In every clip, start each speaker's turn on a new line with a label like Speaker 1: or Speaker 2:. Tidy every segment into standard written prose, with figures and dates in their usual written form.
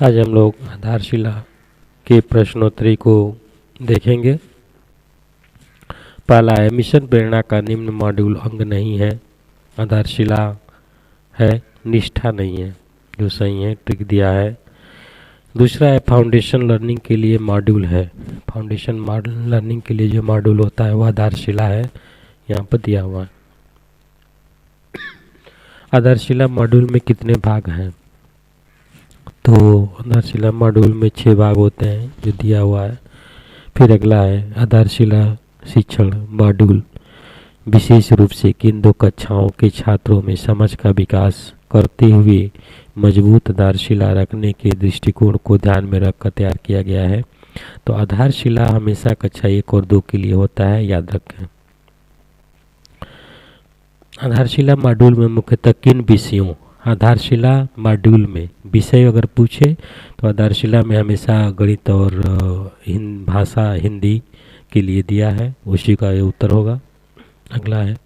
Speaker 1: आज हम लोग आधारशिला के प्रश्नोत्तरी को देखेंगे। पहला है, मिशन प्रेरणा का निम्न मॉड्यूल अंग नहीं है। आधारशिला है, निष्ठा नहीं है, जो सही है, टिक दिया है। दूसरा है, फाउंडेशन लर्निंग के लिए मॉड्यूल है। फाउंडेशन लर्निंग के लिए जो मॉड्यूल होता है वह आधारशिला है, यहाँ पर दिया हुआ है। आधारशिला मॉड्यूल में कितने भाग हैं? तो आधारशिला मॉड्यूल में 6 भाग होते हैं जो दिया हुआ है। फिर अगला है, आधारशिला शिक्षण मॉड्यूल विशेष रूप से किन 2 कक्षाओं के छात्रों में समझ का विकास करते हुए मजबूत आधारशिला रखने के दृष्टिकोण को ध्यान में रखकर तैयार किया गया है। तो आधारशिला हमेशा कक्षा 1 और 2 के लिए होता है, याद रखें। आधारशिला मॉड्यूल में मुख्यतः किन विषयों, आधारशिला मॉड्यूल में विषय अगर पूछे तो आधारशिला में हमेशा गणित और भाषा हिंदी के लिए दिया है, उसी का ये उत्तर होगा। अगला है,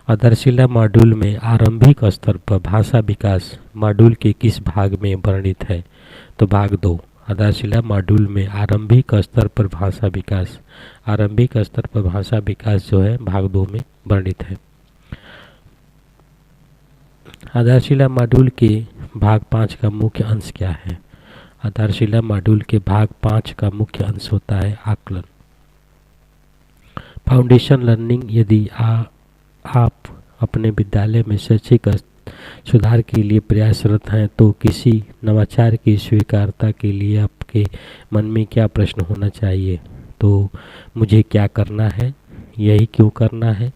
Speaker 1: आधारशिला मॉड्यूल में आरंभिक स्तर पर भाषा विकास मॉड्यूल के किस भाग में वर्णित है? तो भाग 2। आधारशिला मॉड्यूल में आरंभिक स्तर पर भाषा विकास, आरंभिक स्तर पर भाषा विकास जो है भाग 2 में वर्णित है। आधारशिला मॉड्यूल के भाग 5 का मुख्य अंश क्या है? आधारशिला मॉड्यूल के भाग 5 का मुख्य अंश होता है आकलन। फाउंडेशन लर्निंग, यदि आप अपने विद्यालय में शैक्षिक सुधार के लिए प्रयासरत हैं तो किसी नवाचार की स्वीकार्यता के लिए आपके मन में क्या प्रश्न होना चाहिए? तो मुझे क्या करना है, यही क्यों करना है,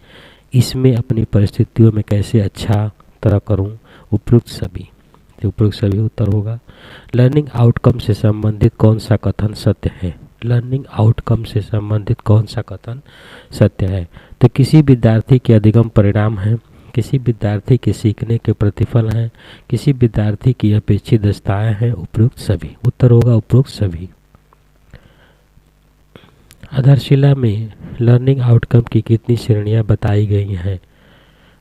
Speaker 1: इसमें अपनी परिस्थितियों में कैसे अच्छा तरह करूं, उपयुक्त सभी। तो उपयुक्त सभी उत्तर होगा। लर्निंग आउटकम से संबंधित कौन सा कथन सत्य है? लर्निंग आउटकम से संबंधित कौन सा कथन सत्य है? तो किसी विद्यार्थी के अधिगम परिणाम हैं, किसी विद्यार्थी के सीखने के प्रतिफल हैं, किसी विद्यार्थी की अपेक्षित दक्षताएं हैं, उपयुक्त सभी। उत्तर होगा उपयुक्त सभी। आधारशिला में लर्निंग आउटकम की कितनी श्रेणियां बताई गई हैं?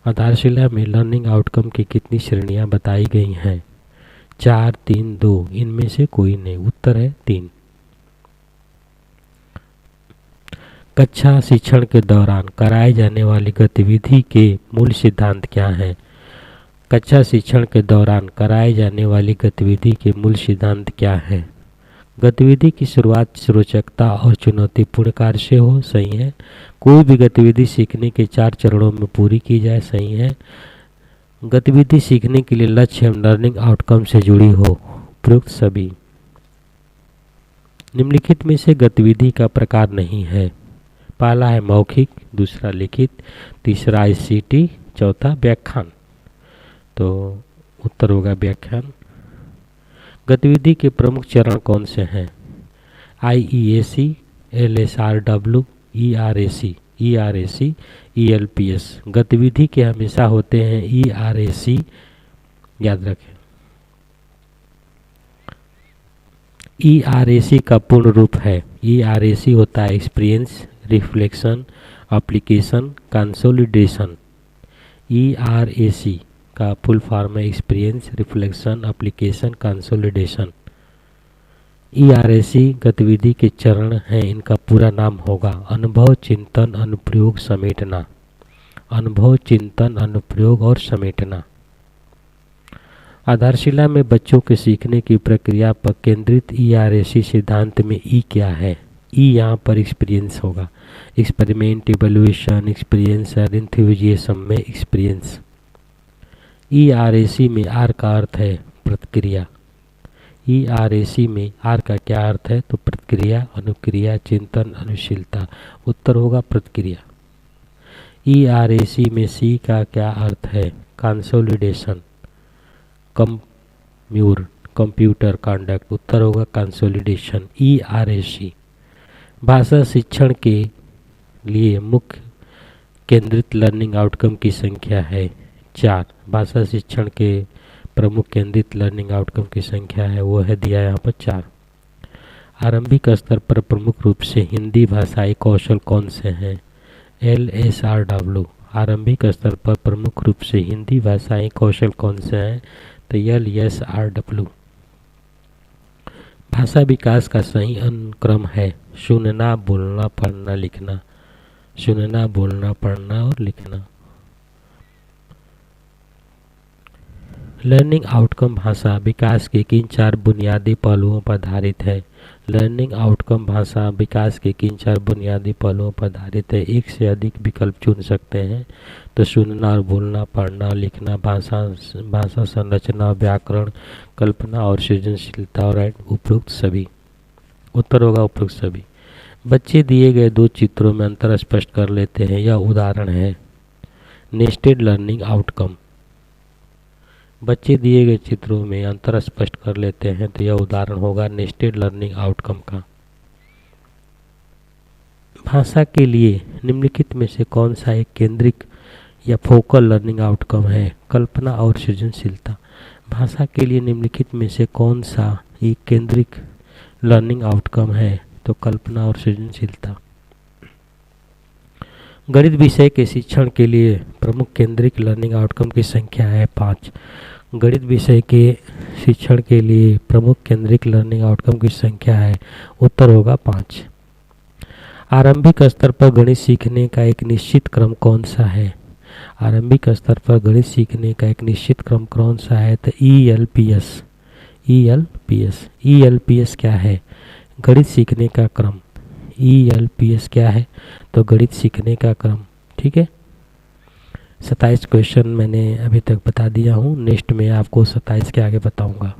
Speaker 1: आधारशिला में लर्निंग आउटकम की कितनी श्रेणियां बताई गई हैं? 4, 3, 2, इनमें से कोई नहीं। उत्तर है 3। कक्षा शिक्षण के दौरान कराई जाने वाली गतिविधि के मूल सिद्धांत क्या हैं? कक्षा शिक्षण के दौरान कराई जाने वाली गतिविधि के मूल सिद्धांत क्या हैं? गतिविधि की शुरुआत रोचकता और चुनौतीपूर्ण कार्य से हो, सही है। कोई भी गतिविधि सीखने के 4 चरणों में पूरी की जाए, सही है। गतिविधि सीखने के लिए लक्ष्य एवं लर्निंग आउटकम से जुड़ी हो, उपयुक्त सभी। निम्नलिखित में से गतिविधि का प्रकार नहीं है। पहला है मौखिक, दूसरा लिखित, तीसरा ICT, चौथा व्याख्यान। तो उत्तर होगा व्याख्यान। गतिविधि के प्रमुख चरण कौन से हैं? IEAC, LSRW, ERAC, ELPS। गतिविधि के हमेशा होते हैं ERAC, याद रखें। ERAC का पूर्ण रूप है, ERAC होता है experience, reflection, application, consolidation. ERAC का फुल फॉर्म है experience, reflection, application, consolidation. ERAC गतिविधि के चरण हैं, इनका पूरा नाम होगा अनुभव, चिंतन, अनुप्रयोग, समेटना। अनुभव, चिंतन, अनुप्रयोग और समेटना। आधारशिला में बच्चों के सीखने की प्रक्रिया पर केंद्रित ERAC सिद्धांत में E क्या है? E यहाँ पर एक्सपीरियंस होगा। एक्सपेरिमेंट, इवैल्यूएशन, एक्सपीरियंस और एंथुसियाज्म में एक्सपीरियंस। ERAC में R का अर्थ है प्रतिक्रिया। ERAC में R का क्या अर्थ है? तो प्रतिक्रिया, अनुक्रिया, चिंतन, अनुशीलता। उत्तर होगा प्रतिक्रिया। ERAC में C का क्या अर्थ है? Consolidation, computer conduct. उत्तर होगा कंसोलिडेशन। ERAC। भाषा शिक्षण के लिए मुख्य केंद्रित लर्निंग आउटकम की संख्या है 4। भाषा शिक्षण के प्रमुख केंद्रित लर्निंग आउटकम की संख्या है, वो है दिया यहाँ पर 4। आरंभिक स्तर पर प्रमुख रूप से हिंदी भाषाई कौशल कौन से हैं? LSRW। आरंभिक स्तर पर प्रमुख रूप से हिंदी भाषाई कौशल कौन से हैं? तो LSRW। भाषा विकास का सही अनुक्रम है सुनना, बोलना, पढ़ना, लिखना। सुनना, बोलना, पढ़ना और लिखना। लर्निंग आउटकम भाषा विकास के किन 4 बुनियादी पहलुओं पर आधारित है? लर्निंग आउटकम भाषा विकास के किन 4 बुनियादी पहलुओं पर आधारित है? एक से अधिक विकल्प चुन सकते हैं, तो सुनना और बोलना, पढ़ना और लिखना, भाषा संरचना, व्याकरण, कल्पना और सृजनशीलता, और उपरोक्त सभी। उत्तर होगा उपरोक्त सभी। बच्चे दिए गए 2 चित्रों में अंतर स्पष्ट कर लेते हैं, यह उदाहरण है। Nested learning outcome. बच्चे दिए गए चित्रों में अंतर स्पष्ट कर लेते हैं, तो यह उदाहरण होगा नेस्टेड लर्निंग आउटकम का। भाषा के लिए निम्नलिखित में से कौन सा एक केंद्रिक या फोकल लर्निंग आउटकम है? कल्पना और सृजनशीलता। भाषा के लिए निम्नलिखित में से कौन सा एक केंद्रिक लर्निंग आउटकम है? तो कल्पना और सृजनशीलता। गणित विषय के शिक्षण के लिए प्रमुख केंद्रिक लर्निंग आउटकम की संख्या है 5। गणित विषय के शिक्षण के लिए प्रमुख केंद्रिक लर्निंग आउटकम की संख्या है, उत्तर होगा 5। आरंभिक स्तर पर गणित सीखने का एक निश्चित क्रम कौन सा है? आरंभिक स्तर पर गणित सीखने का एक निश्चित क्रम कौन सा है? तो ELPS। ELPS क्या है? गणित सीखने का क्रम। ELPS क्या है? तो गणित सीखने का क्रम। ठीक है, 27 क्वेश्चन मैंने अभी तक बता दिया हूँ। नेक्स्ट में आपको 27 के आगे बताऊंगा।